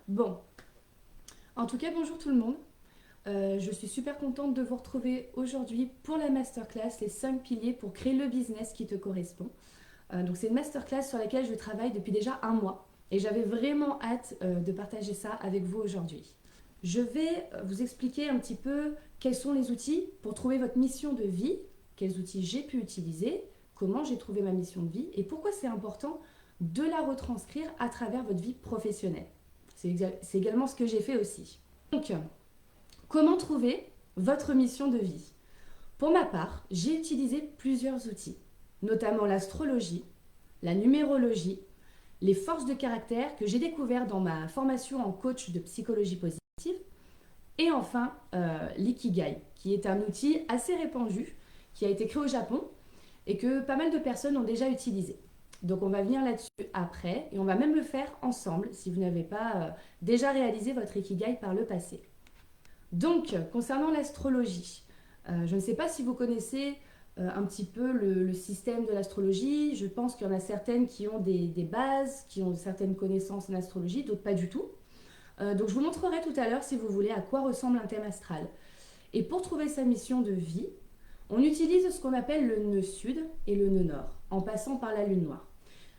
Bon, en tout cas, bonjour tout le monde. Je suis super contente de vous retrouver aujourd'hui pour la masterclass, les 5 piliers pour créer le business qui te correspond. Donc c'est une masterclass sur laquelle je travaille depuis déjà un mois et j'avais vraiment hâte de partager ça avec vous aujourd'hui. Je vais vous expliquer un petit peu quels sont les outils pour trouver votre mission de vie, quels outils j'ai pu utiliser, comment j'ai trouvé ma mission de vie et pourquoi c'est important de la retranscrire à travers votre vie professionnelle. C'est également ce que j'ai fait aussi. Donc, comment trouver votre mission de vie? Pour ma part, j'ai utilisé plusieurs outils, notamment l'astrologie, la numérologie, les forces de caractère que j'ai découvert dans ma formation en coach de psychologie positive, et enfin l'ikigai, qui est un outil assez répandu, qui a été créé au Japon et que pas mal de personnes ont déjà utilisé. Donc on va venir là-dessus après et on va même le faire ensemble si vous n'avez pas déjà réalisé votre ikigai par le passé. Donc concernant l'astrologie, je ne sais pas si vous connaissez un petit peu le système de l'astrologie. Je pense qu'il y en a certaines qui ont des bases, qui ont certaines connaissances en astrologie, d'autres pas du tout. Donc je vous montrerai tout à l'heure si vous voulez à quoi ressemble un thème astral. Et pour trouver sa mission de vie, on utilise ce qu'on appelle le nœud sud et le nœud nord, en passant par la lune noire.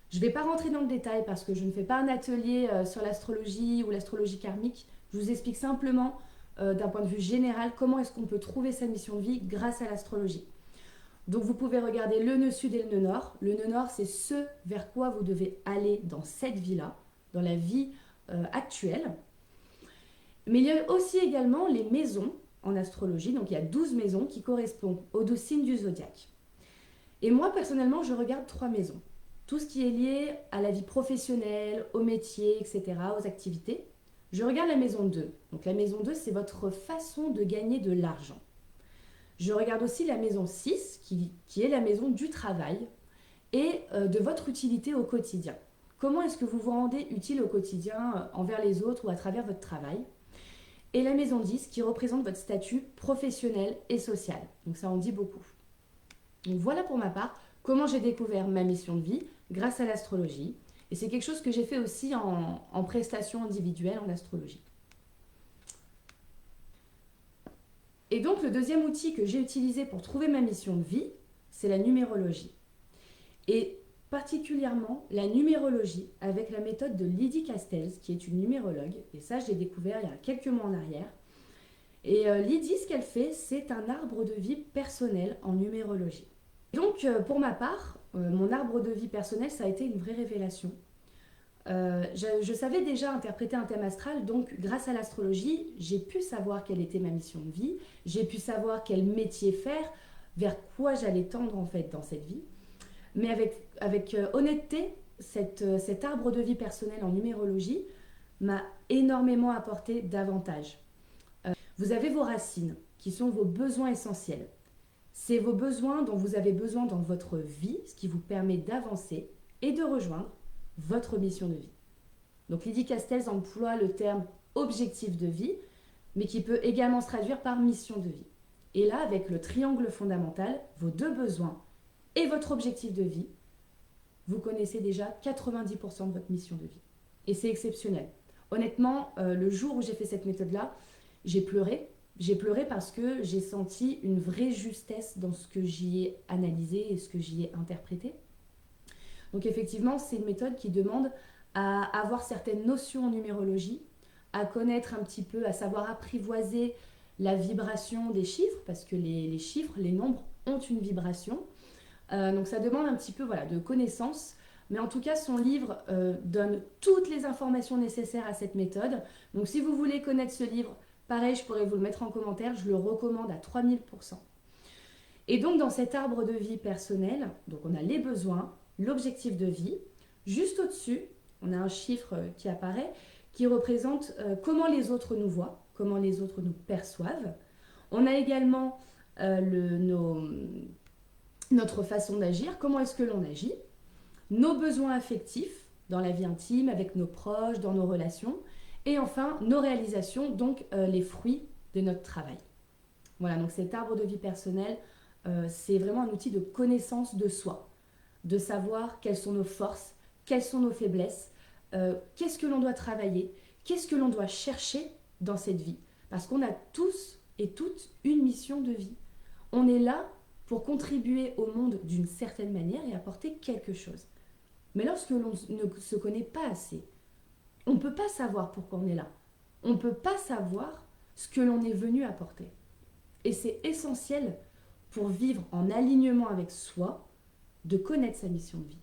Je ne vais pas rentrer dans le détail parce que je ne fais pas un atelier sur l'astrologie ou l'astrologie karmique. Je vous explique simplement d'un point de vue général comment est-ce qu'on peut trouver sa mission de vie grâce à l'astrologie. Donc vous pouvez regarder le nœud sud et le nœud nord. Le nœud nord, c'est ce vers quoi vous devez aller dans cette vie-là, dans la vie actuelle. Mais il y a aussi également les maisons en astrologie. Donc il y a 12 maisons qui correspondent aux 12 signes du zodiaque. Et moi, personnellement, je regarde 3 maisons. Tout ce qui est lié à la vie professionnelle, au métier, etc., aux activités. Je regarde la maison 2. Donc la maison 2, c'est votre façon de gagner de l'argent. Je regarde aussi la maison 6, qui est la maison du travail et de votre utilité au quotidien. Comment est-ce que vous vous rendez utile au quotidien envers les autres ou à travers votre travail? Et la maison 10, qui représente votre statut professionnel et social. Donc ça en dit beaucoup. Donc voilà pour ma part comment j'ai découvert ma mission de vie grâce à l'astrologie. Et c'est quelque chose que j'ai fait aussi en prestation individuelle en astrologie. Et donc le deuxième outil que j'ai utilisé pour trouver ma mission de vie, c'est la numérologie. Et particulièrement la numérologie avec la méthode de Lydie Castells, qui est une numérologue. Et ça, je l'ai découvert il y a quelques mois en arrière. Et Lydie, ce qu'elle fait, c'est un arbre de vie personnel en numérologie. Donc, pour ma part, mon arbre de vie personnel, ça a été une vraie révélation. Je savais déjà interpréter un thème astral, donc grâce à l'astrologie, j'ai pu savoir quelle était ma mission de vie, j'ai pu savoir quel métier faire, vers quoi j'allais tendre en fait dans cette vie. Mais avec honnêteté, cet arbre de vie personnel en numérologie m'a énormément apporté davantage. Vous avez vos racines, qui sont vos besoins essentiels. C'est vos besoins dont vous avez besoin dans votre vie, ce qui vous permet d'avancer et de rejoindre votre mission de vie. Donc Lydie Castells emploie le terme objectif de vie, mais qui peut également se traduire par mission de vie. Et là, avec le triangle fondamental, vos deux besoins et votre objectif de vie, vous connaissez déjà 90% de votre mission de vie. Et c'est exceptionnel. Honnêtement, le jour où j'ai fait cette méthode-là, j'ai pleuré. J'ai pleuré parce que j'ai senti une vraie justesse dans ce que j'y ai analysé et ce que j'y ai interprété. Donc effectivement, c'est une méthode qui demande à avoir certaines notions en numérologie, à connaître un petit peu, à savoir apprivoiser la vibration des chiffres, parce que les chiffres, les nombres ont une vibration. Donc ça demande un petit peu voilà, de connaissances. Mais en tout cas, son livre donne toutes les informations nécessaires à cette méthode. Donc si vous voulez connaître ce livre, pareil, je pourrais vous le mettre en commentaire, je le recommande à 3000%. Et donc dans cet arbre de vie personnel, donc on a les besoins, l'objectif de vie. Juste au-dessus, on a un chiffre qui apparaît qui représente comment les autres nous voient, comment les autres nous perçoivent. On a également notre façon d'agir, comment est-ce que l'on agit, nos besoins affectifs dans la vie intime, avec nos proches, dans nos relations, et enfin nos réalisations, donc les fruits de notre travail. Voilà, donc cet arbre de vie personnel, c'est vraiment un outil de connaissance de soi, de savoir quelles sont nos forces, quelles sont nos faiblesses, qu'est-ce que l'on doit travailler, qu'est-ce que l'on doit chercher dans cette vie? Parce qu'on a tous et toutes une mission de vie. On est là pour contribuer au monde d'une certaine manière et apporter quelque chose. Mais lorsque l'on ne se connaît pas assez, on ne peut pas savoir pourquoi on est là. On ne peut pas savoir ce que l'on est venu apporter. Et c'est essentiel pour vivre en alignement avec soi, de connaître sa mission de vie.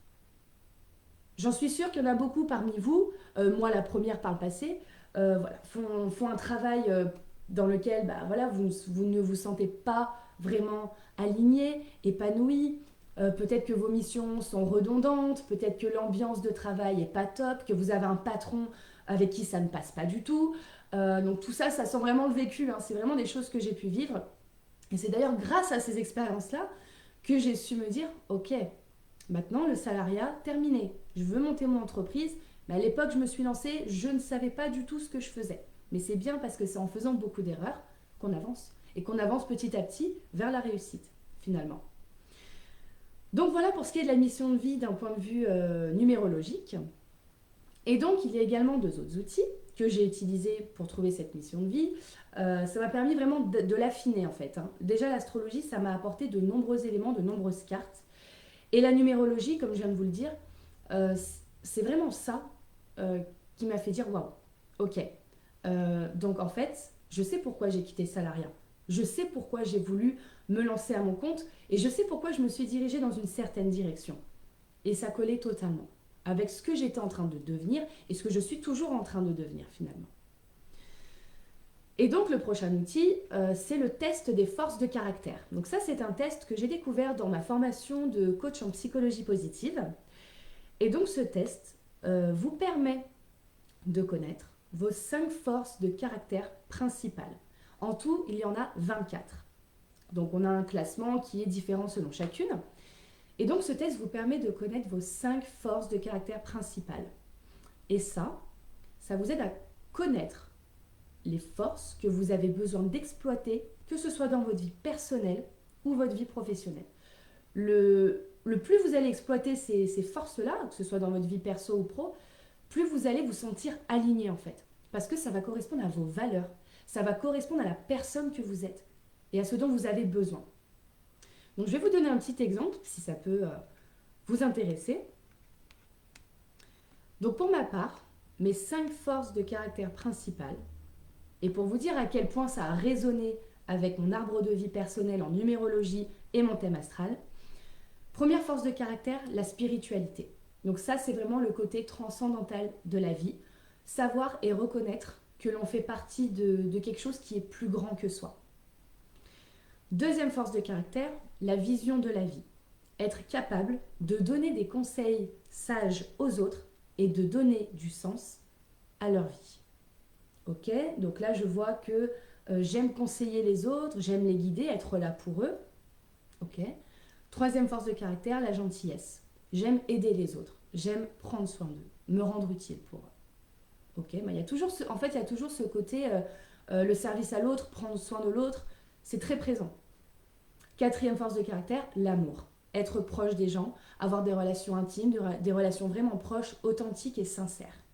J'en suis sûre qu'il y en a beaucoup parmi vous, moi la première par le passé, voilà, font un travail dans lequel voilà, vous ne vous sentez pas vraiment aligné, épanoui. Peut-être que vos missions sont redondantes, peut-être que l'ambiance de travail n'est pas top, que vous avez un patron avec qui ça ne passe pas du tout. Donc tout ça, ça sent vraiment le vécu, hein. C'est vraiment des choses que j'ai pu vivre. Et c'est d'ailleurs grâce à ces expériences-là que j'ai su me dire, ok, maintenant le salariat, terminé. Je veux monter mon entreprise, mais à l'époque je me suis lancée, je ne savais pas du tout ce que je faisais. Mais c'est bien parce que c'est en faisant beaucoup d'erreurs qu'on avance. Et qu'on avance petit à petit vers la réussite, finalement. Donc voilà pour ce qui est de la mission de vie d'un point de vue numérologique. Et donc il y a également deux autres outils que j'ai utilisés pour trouver cette mission de vie. Ça m'a permis vraiment de l'affiner en fait, hein. Déjà l'astrologie, ça m'a apporté de nombreux éléments, de nombreuses cartes. Et la numérologie, comme je viens de vous le dire, c'est vraiment ça qui m'a fait dire waouh, ok. Donc en fait, je sais pourquoi j'ai quitté le salariat. Je sais pourquoi j'ai voulu me lancer à mon compte et je sais pourquoi je me suis dirigée dans une certaine direction. Et ça collait totalement avec ce que j'étais en train de devenir et ce que je suis toujours en train de devenir finalement. Et donc le prochain outil, c'est le test des forces de caractère. Donc ça, c'est un test que j'ai découvert dans ma formation de coach en psychologie positive. Et donc ce test vous permet de connaître vos 5 forces de caractère principales. En tout, il y en a 24. Donc on a un classement qui est différent selon chacune. Et donc ce test vous permet de connaître vos 5 forces de caractère principales. Et ça vous aide à connaître les forces que vous avez besoin d'exploiter, que ce soit dans votre vie personnelle ou votre vie professionnelle. Le plus vous allez exploiter ces forces-là, que ce soit dans votre vie perso ou pro, plus vous allez vous sentir aligné en fait. Parce que ça va correspondre à vos valeurs, ça va correspondre à la personne que vous êtes et à ce dont vous avez besoin. Donc je vais vous donner un petit exemple si ça peut vous intéresser. Donc pour ma part, mes 5 forces de caractère principales, et pour vous dire à quel point ça a résonné avec mon arbre de vie personnel en numérologie et mon thème astral, première force de caractère, la spiritualité. Donc ça, c'est vraiment le côté transcendantal de la vie. Savoir et reconnaître que l'on fait partie de quelque chose qui est plus grand que soi. Deuxième force de caractère, la vision de la vie. Être capable de donner des conseils sages aux autres et de donner du sens à leur vie. Ok, donc là je vois que j'aime conseiller les autres, j'aime les guider, être là pour eux. Ok. Troisième force de caractère, la gentillesse. J'aime aider les autres, j'aime prendre soin d'eux, me rendre utile pour eux. Ok, il y a toujours ce côté, le service à l'autre, prendre soin de l'autre, c'est très présent. Quatrième force de caractère, l'amour. Être proche des gens, avoir des relations intimes, des relations vraiment proches, authentiques et sincères.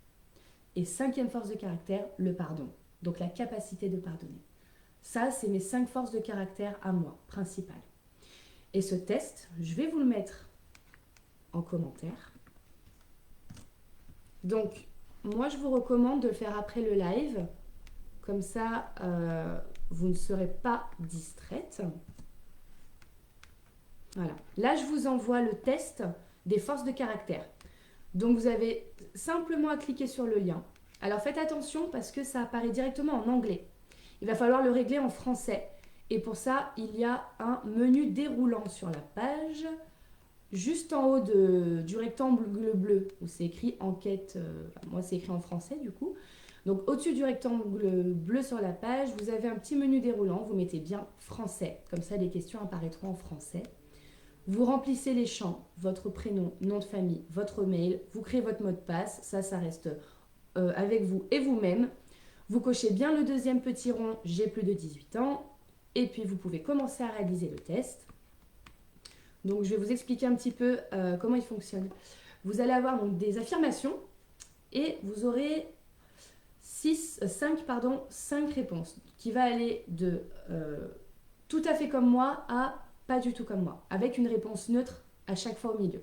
Et cinquième force de caractère, le pardon. Donc la capacité de pardonner. Ça, c'est mes 5 forces de caractère à moi, principales. Et ce test, je vais vous le mettre en commentaire. Donc, moi, je vous recommande de le faire après le live. Comme ça, vous ne serez pas distraite. Voilà. Là, je vous envoie le test des forces de caractère. Donc, vous avez simplement à cliquer sur le lien. Alors, faites attention parce que ça apparaît directement en anglais. Il va falloir le régler en français. Et pour ça, il y a un menu déroulant sur la page, juste en haut du rectangle bleu, où c'est écrit enquête. Moi, c'est écrit en français du coup. Donc, au-dessus du rectangle bleu sur la page, vous avez un petit menu déroulant. Vous mettez bien français. Comme ça, les questions apparaîtront en français. Vous remplissez les champs, votre prénom, nom de famille, votre mail, vous créez votre mot de passe, ça reste avec vous et vous-même. Vous cochez bien le deuxième petit rond, j'ai plus de 18 ans, et puis vous pouvez commencer à réaliser le test. Donc je vais vous expliquer un petit peu comment il fonctionne. Vous allez avoir donc des affirmations, et vous aurez 5 réponses qui va aller de tout à fait comme moi à pas du tout comme moi, avec une réponse neutre à chaque fois au milieu.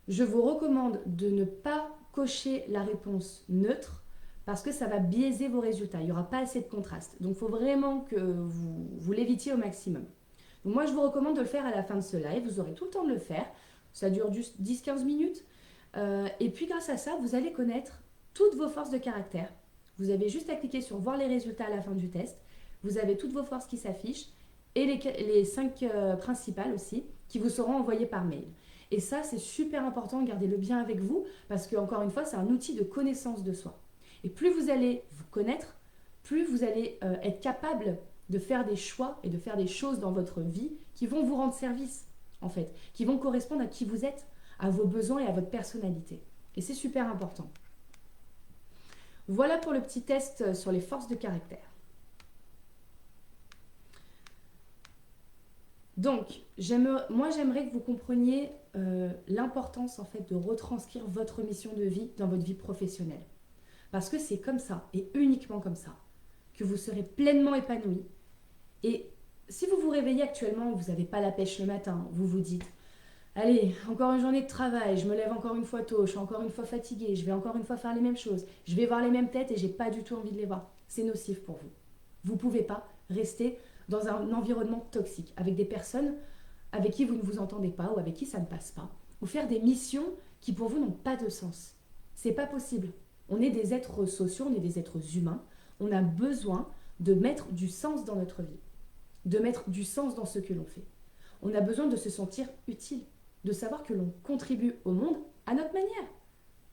Je vous recommande de ne pas cocher la réponse neutre parce que ça va biaiser vos résultats. Il n'y aura pas assez de contraste. Donc il faut vraiment que vous l'évitiez au maximum. Donc moi, je vous recommande de le faire à la fin de ce live. Vous aurez tout le temps de le faire. Ça dure juste 10-15 minutes. Et puis grâce à ça, vous allez connaître toutes vos forces de caractère. Vous avez juste à cliquer sur voir les résultats à la fin du test. Vous avez toutes vos forces qui s'affichent et les 5 principales aussi qui vous seront envoyées par mail. Et ça, c'est super important, gardez-le bien avec vous parce que, encore une fois, c'est un outil de connaissance de soi. Et plus vous allez vous connaître, plus vous allez être capable de faire des choix et de faire des choses dans votre vie qui vont vous rendre service, en fait, qui vont correspondre à qui vous êtes, à vos besoins et à votre personnalité. Et c'est super important. Voilà pour le petit test sur les forces de caractère. Donc, moi j'aimerais que vous compreniez l'importance en fait de retranscrire votre mission de vie dans votre vie professionnelle. Parce que c'est comme ça, et uniquement comme ça, que vous serez pleinement épanoui. Et si vous vous réveillez actuellement, vous n'avez pas la pêche le matin, vous vous dites allez, encore une journée de travail, je me lève encore une fois tôt, je suis encore une fois fatiguée, je vais encore une fois faire les mêmes choses, je vais voir les mêmes têtes et j'ai pas du tout envie de les voir. C'est nocif pour vous. Vous pouvez pas rester dans un environnement toxique, avec des personnes avec qui vous ne vous entendez pas ou avec qui ça ne passe pas, ou faire des missions qui pour vous n'ont pas de sens. C'est pas possible. On est des êtres sociaux, on est des êtres humains, on a besoin de mettre du sens dans notre vie, de mettre du sens dans ce que l'on fait. On a besoin de se sentir utile, de savoir que l'on contribue au monde à notre manière.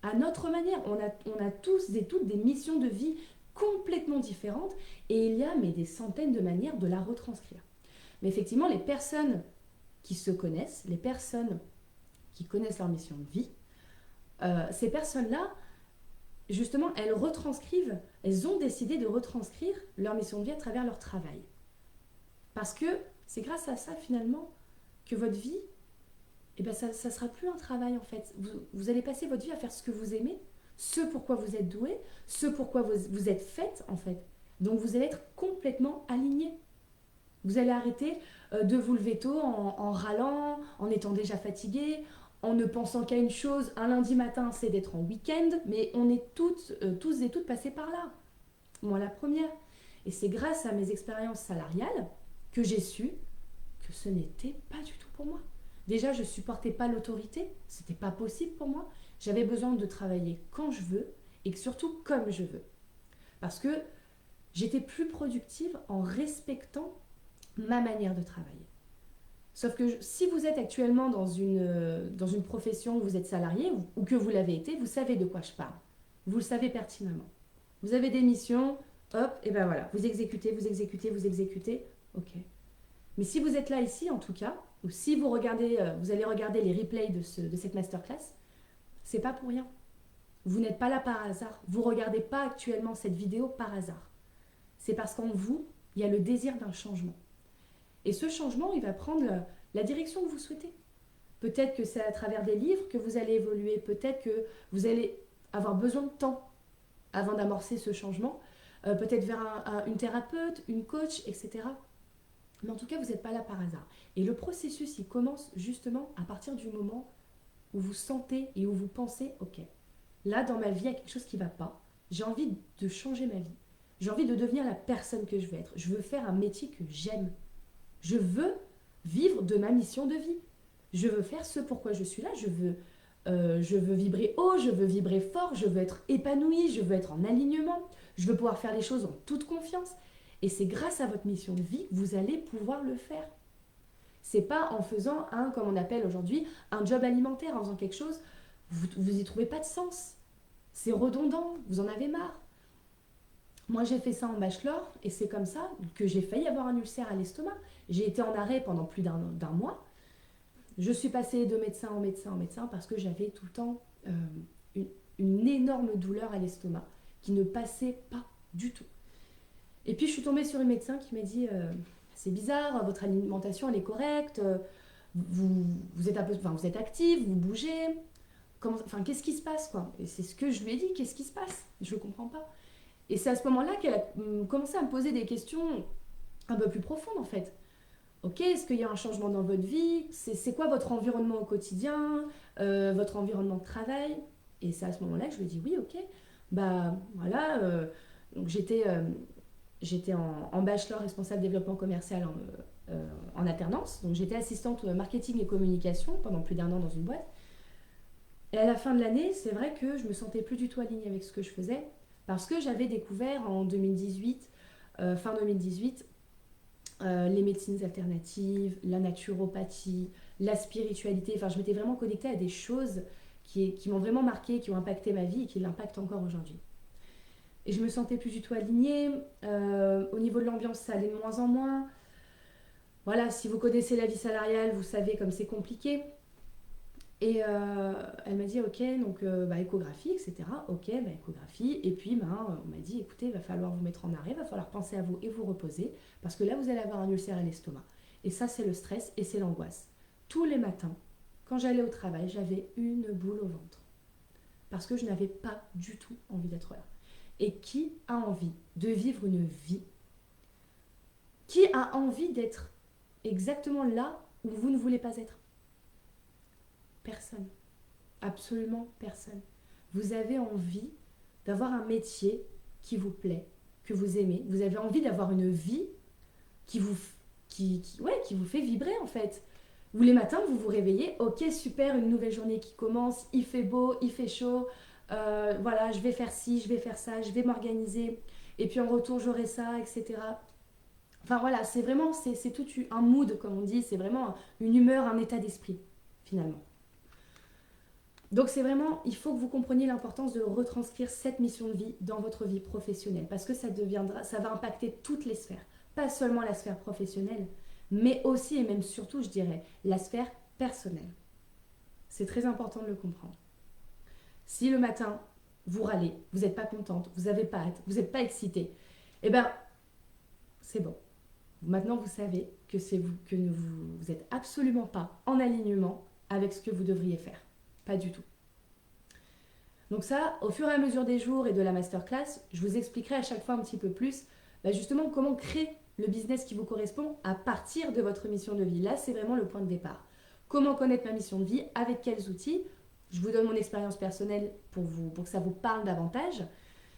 À notre manière. On a tous et toutes des missions de vie complètement différentes et il y a des centaines de manières de la retranscrire. Mais effectivement, les personnes qui se connaissent, les personnes qui connaissent leur mission de vie, ces personnes-là, justement, elles ont décidé de retranscrire leur mission de vie à travers leur travail. Parce que c'est grâce à ça, finalement, que votre vie, ça ne sera plus un travail, en fait. Vous allez passer votre vie à faire ce que vous aimez, ce pourquoi vous êtes doué, ce pourquoi vous êtes faite, en fait. Donc, vous allez être complètement aligné. Vous allez arrêter de vous lever tôt en râlant, en étant déjà fatigué, en ne pensant qu'à une chose, un lundi matin, c'est d'être en week-end, mais on est tous et toutes passés par là. Moi, la première. Et c'est grâce à mes expériences salariales que j'ai su que ce n'était pas du tout pour moi. Déjà, je ne supportais pas l'autorité, c'était pas possible pour moi. J'avais besoin de travailler quand je veux et surtout comme je veux. Parce que j'étais plus productive en respectant ma manière de travailler. Sauf que si vous êtes actuellement dans une profession où vous êtes salarié ou que vous l'avez été, vous savez de quoi je parle. Vous le savez pertinemment. Vous avez des missions, hop, et ben voilà, vous exécutez, ok. Mais si vous êtes là ici, en tout cas, ou si vous allez regarder les replays de cette masterclass, c'est pas pour rien. Vous n'êtes pas là par hasard. Vous regardez pas actuellement cette vidéo par hasard. C'est parce qu'en vous, il y a le désir d'un changement. Et ce changement, il va prendre la direction que vous souhaitez. Peut-être que c'est à travers des livres que vous allez évoluer. Peut-être que vous allez avoir besoin de temps avant d'amorcer ce changement. Peut-être vers une thérapeute, une coach, etc. Mais en tout cas, vous n'êtes pas là par hasard. Et le processus, il commence justement à partir du moment où vous sentez et où vous pensez, ok, là dans ma vie, il y a quelque chose qui ne va pas. J'ai envie de changer ma vie. J'ai envie de devenir la personne que je veux être. Je veux faire un métier que j'aime. Je veux vivre de ma mission de vie. Je veux faire ce pourquoi je suis là. Je veux vibrer haut, je veux vibrer fort, je veux être épanouie, je veux être en alignement. Je veux pouvoir faire les choses en toute confiance. Et c'est grâce à votre mission de vie que vous allez pouvoir le faire. C'est pas en faisant comme on appelle aujourd'hui, un job alimentaire, en faisant quelque chose, vous y trouvez pas de sens. C'est redondant, vous en avez marre. Moi, j'ai fait ça en bachelor et c'est comme ça que j'ai failli avoir un ulcère à l'estomac. J'ai été en arrêt pendant plus d'un mois. Je suis passée de médecin en médecin parce que j'avais tout le temps une énorme douleur à l'estomac qui ne passait pas du tout. Et puis, je suis tombée sur une médecin qui m'a dit c'est bizarre, votre alimentation, elle est correcte, vous êtes active, vous bougez. Qu'est-ce qui se passe, quoi? Et c'est ce que je lui ai dit, qu'est-ce qui se passe? Je ne comprends pas. Et c'est à ce moment-là qu'elle a commencé à me poser des questions un peu plus profondes en fait. Ok, est-ce qu'il y a un changement dans votre vie? C'est quoi votre environnement au quotidien? Votre environnement de travail? Et c'est à ce moment-là que je lui ai dit oui, ok. Bah voilà, donc j'étais en bachelor responsable développement commercial en alternance. Donc j'étais assistante marketing et communication pendant plus d'1 an dans une boîte. Et à la fin de l'année, c'est vrai que je me sentais plus du tout alignée avec ce que je faisais parce que j'avais découvert en 2018, fin 2018, les médecines alternatives, la naturopathie, la spiritualité. Enfin, je m'étais vraiment connectée à des choses qui m'ont vraiment marqué, qui ont impacté ma vie et qui l'impactent encore aujourd'hui. Et je me sentais plus du tout alignée. Au niveau de l'ambiance, ça allait de moins en moins. Voilà, si vous connaissez la vie salariale, vous savez comme c'est compliqué. Et elle m'a dit, ok, donc bah, échographie, etc. Ok, bah, échographie. Et puis, bah, on m'a dit, écoutez, il va falloir vous mettre en arrêt, il va falloir penser à vous et vous reposer, parce que là, vous allez avoir un ulcère à l'estomac. Et ça, c'est le stress et c'est l'angoisse. Tous les matins, quand j'allais au travail, j'avais une boule au ventre, parce que je n'avais pas du tout envie d'être là. Et qui a envie de vivre une vie? Qui a envie d'être exactement là où vous ne voulez pas être? Personne. Absolument personne. Vous avez envie d'avoir un métier qui vous plaît, que vous aimez. Vous avez envie d'avoir une vie qui vous, qui vous fait vibrer en fait. Vous les matins, vous vous réveillez, ok super, une nouvelle journée qui commence, il fait beau, il fait chaud, voilà, je vais faire ci, je vais faire ça, je vais m'organiser, et puis en retour j'aurai ça, etc. Enfin voilà, c'est vraiment, c'est tout un mood comme on dit, c'est vraiment une humeur, un état d'esprit finalement. Donc c'est vraiment, il faut que vous compreniez l'importance de retranscrire cette mission de vie dans votre vie professionnelle parce que ça va impacter toutes les sphères, pas seulement la sphère professionnelle, mais aussi et même surtout, je dirais, la sphère personnelle. C'est très important de le comprendre. Si le matin, vous râlez, vous n'êtes pas contente, vous n'avez pas hâte, vous n'êtes pas excitée, eh bien, c'est bon. Maintenant, vous savez que vous êtes absolument pas en alignement avec ce que vous devriez faire. Pas du tout. Donc ça, au fur et à mesure des jours et de la masterclass, je vous expliquerai à chaque fois un petit peu plus justement comment créer le business qui vous correspond à partir de votre mission de vie. Là, c'est vraiment le point de départ. Comment connaître ma mission de vie, avec quels outils. Je vous donne mon expérience personnelle pour que ça vous parle davantage.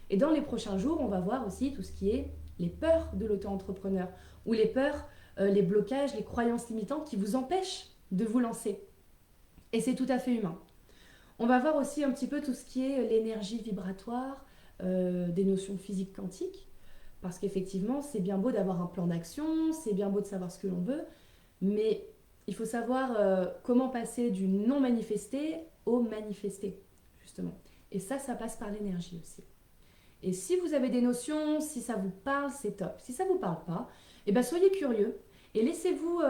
Et dans les prochains jours, on va voir aussi tout ce qui est les peurs de l'auto-entrepreneur ou les peurs, les blocages, les croyances limitantes qui vous empêchent de vous lancer. Et c'est tout à fait humain. On va voir aussi un petit peu tout ce qui est l'énergie vibratoire, des notions physiques quantiques, parce qu'effectivement, c'est bien beau d'avoir un plan d'action, c'est bien beau de savoir ce que l'on veut, mais il faut savoir comment passer du non manifesté au manifesté, justement. Et ça passe par l'énergie aussi. Et si vous avez des notions, si ça vous parle, c'est top. Si ça ne vous parle pas, eh ben soyez curieux et laissez-vous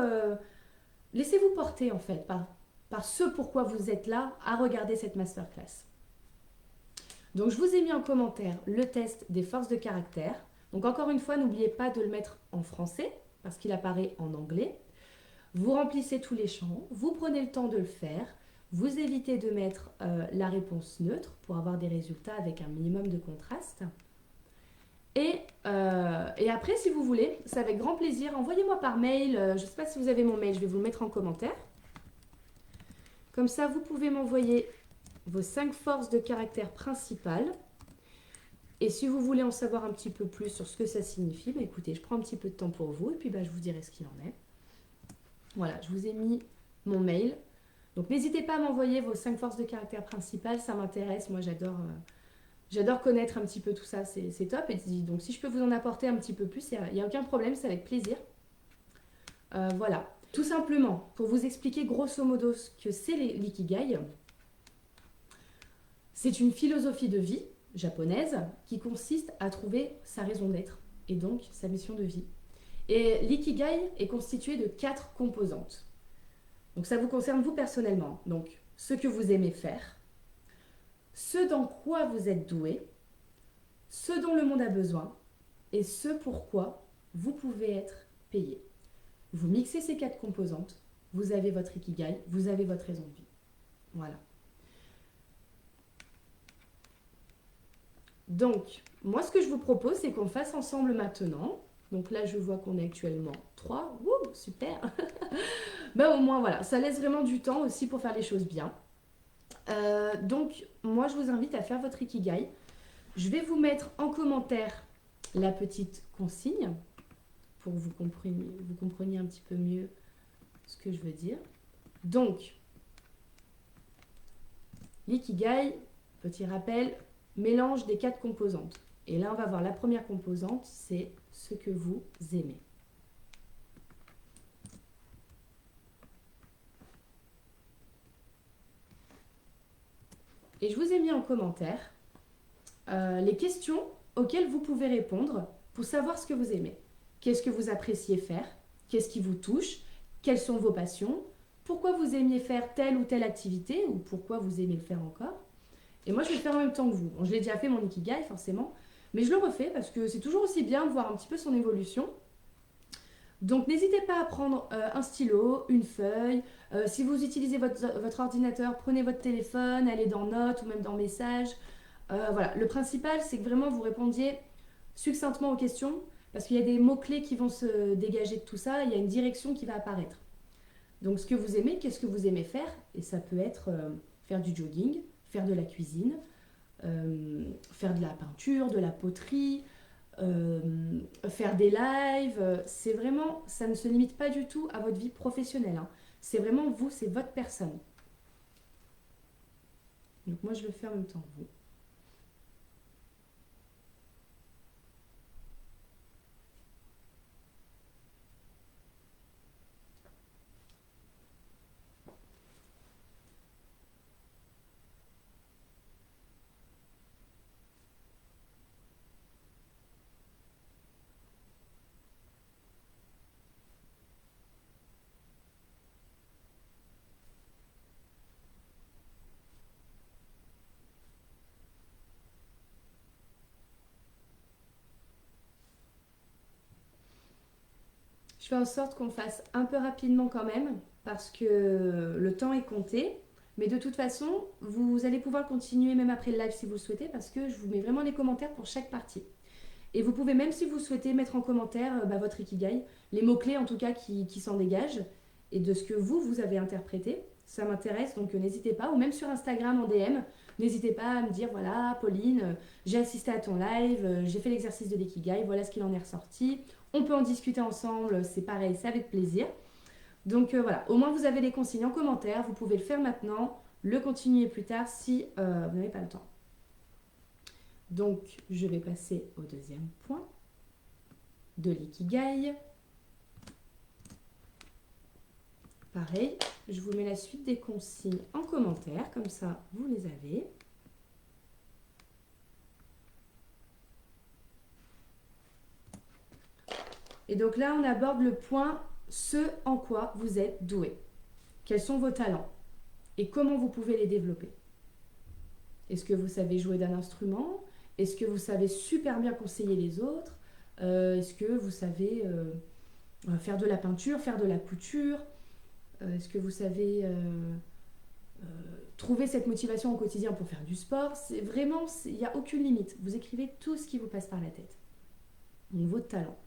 porter en fait par ce pourquoi vous êtes là à regarder cette masterclass. Donc je vous ai mis en commentaire le test des forces de caractère. Donc encore une fois, n'oubliez pas de le mettre en français parce qu'il apparaît en anglais. Vous remplissez tous les champs, vous prenez le temps de le faire, vous évitez de mettre la réponse neutre pour avoir des résultats avec un minimum de contraste. Et après, si vous voulez, c'est avec grand plaisir, envoyez-moi par mail, je ne sais pas si vous avez mon mail, je vais vous le mettre en commentaire. Comme ça, vous pouvez m'envoyer vos 5 forces de caractère principales. Et si vous voulez en savoir un petit peu plus sur ce que ça signifie, bah écoutez, je prends un petit peu de temps pour vous et puis je vous dirai ce qu'il en est. Voilà, je vous ai mis mon mail. Donc n'hésitez pas à m'envoyer vos 5 forces de caractère principales, ça m'intéresse. Moi, j'adore connaître un petit peu tout ça, c'est top. Et donc si je peux vous en apporter un petit peu plus, il n'y a aucun problème, c'est avec plaisir. Voilà. Tout simplement, pour vous expliquer grosso modo ce que c'est l'ikigai, c'est une philosophie de vie japonaise qui consiste à trouver sa raison d'être et donc sa mission de vie. Et l'ikigai est constitué de 4 composantes. Donc ça vous concerne vous personnellement. Donc ce que vous aimez faire, ce dans quoi vous êtes doué, ce dont le monde a besoin et ce pourquoi vous pouvez être payé. Vous mixez ces 4 composantes, vous avez votre ikigai, vous avez votre raison de vie. Voilà. Donc, moi, ce que je vous propose, c'est qu'on fasse ensemble maintenant. Donc là, je vois qu'on est actuellement 3. Wouh, super. Ben, au moins, voilà, ça laisse vraiment du temps aussi pour faire les choses bien. Donc, moi, je vous invite à faire votre Ikigai. Je vais vous mettre en commentaire la petite consigne pour que vous compreniez un petit peu mieux ce que je veux dire. Donc, l'ikigai, petit rappel, mélange des 4 composantes. Et là, on va voir la première composante, c'est ce que vous aimez. Et je vous ai mis en commentaire les questions auxquelles vous pouvez répondre pour savoir ce que vous aimez. Qu'est-ce que vous appréciez faire? Qu'est-ce qui vous touche? Quelles sont vos passions? Pourquoi vous aimiez faire telle ou telle activité? Ou pourquoi vous aimez le faire encore? Et moi, je vais le faire en même temps que vous. Bon, je l'ai déjà fait, mon Ikigai, forcément. Mais je le refais parce que c'est toujours aussi bien de voir un petit peu son évolution. Donc, n'hésitez pas à prendre un stylo, une feuille. Si vous utilisez votre ordinateur, prenez votre téléphone, allez dans Notes ou même dans Messages. Voilà, le principal, c'est que vraiment vous répondiez succinctement aux questions parce qu'il y a des mots-clés qui vont se dégager de tout ça. Il y a une direction qui va apparaître. Donc, ce que vous aimez, qu'est-ce que vous aimez faire? Et ça peut être faire du jogging, faire de la cuisine, faire de la peinture, de la poterie, faire des lives. C'est vraiment, ça ne se limite pas du tout à votre vie professionnelle, hein. C'est vraiment vous, c'est votre personne. Donc moi, je le fais en même temps que vous. Je fais en sorte qu'on fasse un peu rapidement quand même, parce que le temps est compté. Mais de toute façon, vous allez pouvoir continuer même après le live si vous le souhaitez, parce que je vous mets vraiment les commentaires pour chaque partie. Et vous pouvez même si vous souhaitez mettre en commentaire votre Ikigai, les mots-clés en tout cas qui s'en dégagent, et de ce que vous avez interprété. Ça m'intéresse, donc n'hésitez pas. Ou même sur Instagram en DM, n'hésitez pas à me dire, voilà, Pauline, j'ai assisté à ton live, j'ai fait l'exercice de l'Ikigai, voilà ce qu'il en est ressorti. On peut en discuter ensemble, c'est pareil, c'est avec plaisir. Donc voilà, au moins vous avez les consignes en commentaire, vous pouvez le faire maintenant, le continuer plus tard si vous n'avez pas le temps. Donc je vais passer au deuxième point de l'ikigai. Pareil, je vous mets la suite des consignes en commentaire, comme ça vous les avez. Et donc là, on aborde le point ce en quoi vous êtes doué. Quels sont vos talents et comment vous pouvez les développer. Est-ce que vous savez jouer d'un instrument? Est-ce que vous savez super bien conseiller les autres? Est-ce que vous savez faire de la peinture, faire de la couture? Est-ce que vous savez trouver cette motivation au quotidien pour faire du sport? C'est vraiment, il n'y a aucune limite. Vous écrivez tout ce qui vous passe par la tête. Donc, votre talent.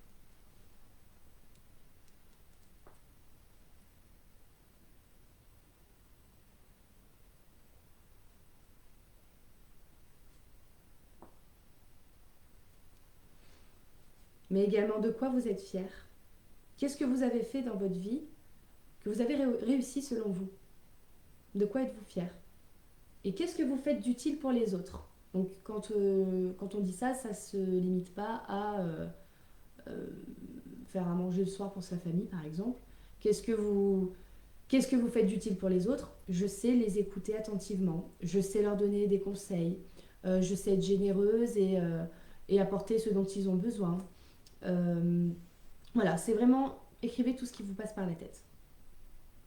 Mais également de quoi vous êtes fier. Qu'est-ce que vous avez fait dans votre vie que vous avez réussi selon vous? De quoi êtes-vous fier? Et qu'est-ce que vous faites d'utile pour les autres? Donc quand on dit ça, ça ne se limite pas à euh, faire à manger le soir pour sa famille, par exemple. Qu'est-ce que vous, qu'est-ce que vous faites d'utile pour les autres? Je sais les écouter attentivement. Je sais leur donner des conseils. Je sais être généreuse et apporter ce dont ils ont besoin. Euh, voilà, c'est vraiment écrivez tout ce qui vous passe par la tête.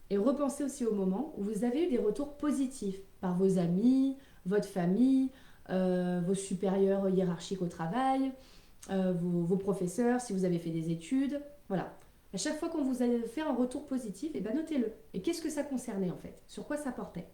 Et repensez aussi au moment où vous avez eu des retours positifs par vos amis, votre famille, vos supérieurs hiérarchiques au travail, vos professeurs, si vous avez fait des études. Voilà. À chaque fois qu'on vous a fait un retour positif, et ben notez-le. Et qu'est-ce que ça concernait en fait? Sur quoi ça portait?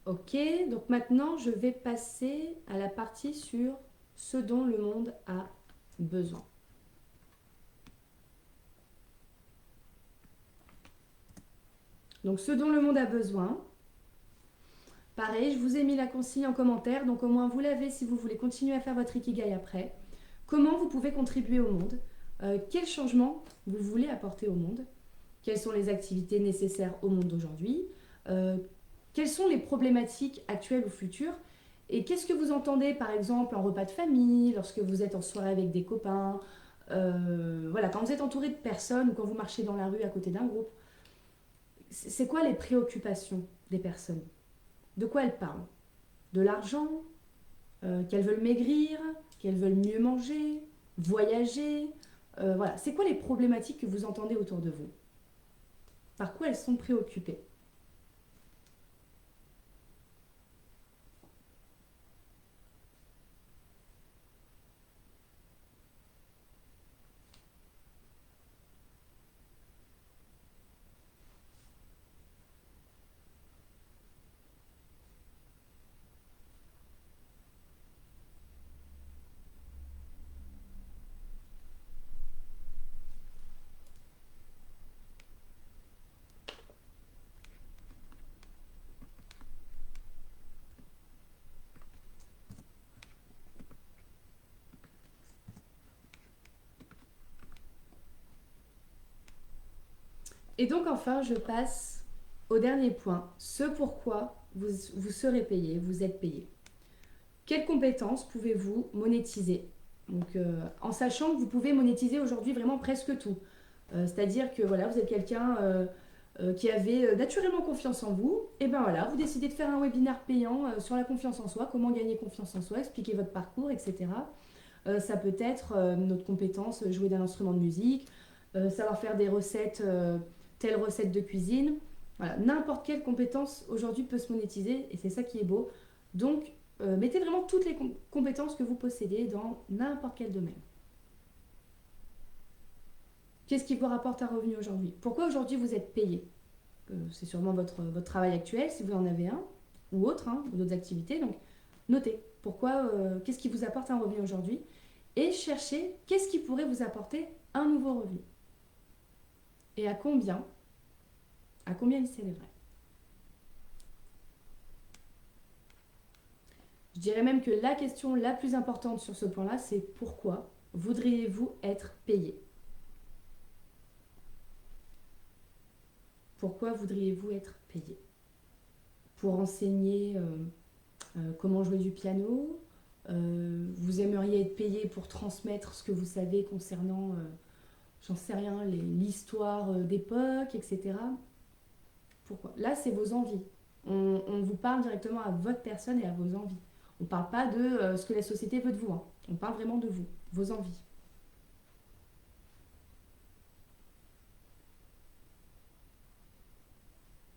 Ok, donc maintenant je vais passer à la partie sur ce dont le monde a besoin. Donc ce dont le monde a besoin, pareil, je vous ai mis la consigne en commentaire, donc au moins vous l'avez si vous voulez continuer à faire votre Ikigai après. Comment vous pouvez contribuer au monde? Quel changement vous voulez apporter au monde? Quelles sont les activités nécessaires au monde d'aujourd'hui? Euh, Quelles sont les problématiques actuelles ou futures? Et qu'est-ce que vous entendez, par exemple, en repas de famille, lorsque vous êtes en soirée avec des copains, voilà, quand vous êtes entouré de personnes ou quand vous marchez dans la rue à côté d'un groupe? C'est quoi les préoccupations des personnes? De quoi elles parlent? De l'argent? Qu'elles veulent maigrir? Qu'elles veulent mieux manger? Voyager? Voilà, c'est quoi les problématiques que vous entendez autour de vous? Par quoi elles sont préoccupées? Et donc enfin, je passe au dernier point, ce pourquoi vous serez payé, vous êtes payé. Quelles compétences pouvez-vous monétiser? Donc, en sachant que vous pouvez monétiser aujourd'hui vraiment presque tout. C'est-à-dire que voilà, vous êtes quelqu'un qui avait naturellement confiance en vous, et ben voilà, vous décidez de faire un webinaire payant sur la confiance en soi, comment gagner confiance en soi, expliquer votre parcours, etc. Ça peut être notre compétence, jouer d'un instrument de musique, savoir faire des recettes, telle recette de cuisine. Voilà, n'importe quelle compétence aujourd'hui peut se monétiser et c'est ça qui est beau. Donc, mettez vraiment toutes les compétences que vous possédez dans n'importe quel domaine. Qu'est-ce qui vous rapporte un revenu aujourd'hui? Pourquoi aujourd'hui vous êtes payé? C'est sûrement votre travail actuel, si vous en avez un, ou autre, hein, ou d'autres activités. Donc, notez pourquoi, qu'est-ce qui vous apporte un revenu aujourd'hui et cherchez qu'est-ce qui pourrait vous apporter un nouveau revenu. Et à combien il s'élèverait. Je dirais même que la question la plus importante sur ce point-là, c'est pourquoi voudriez-vous être payé? Pourquoi voudriez-vous être payé? Pour enseigner comment jouer du piano? Vous aimeriez être payé pour transmettre ce que vous savez concernant, j'en sais rien, l'histoire d'époque, etc. Pourquoi? Là, c'est vos envies. On vous parle directement à votre personne et à vos envies. On ne parle pas de ce que la société veut de vous. Hein. On parle vraiment de vous, vos envies.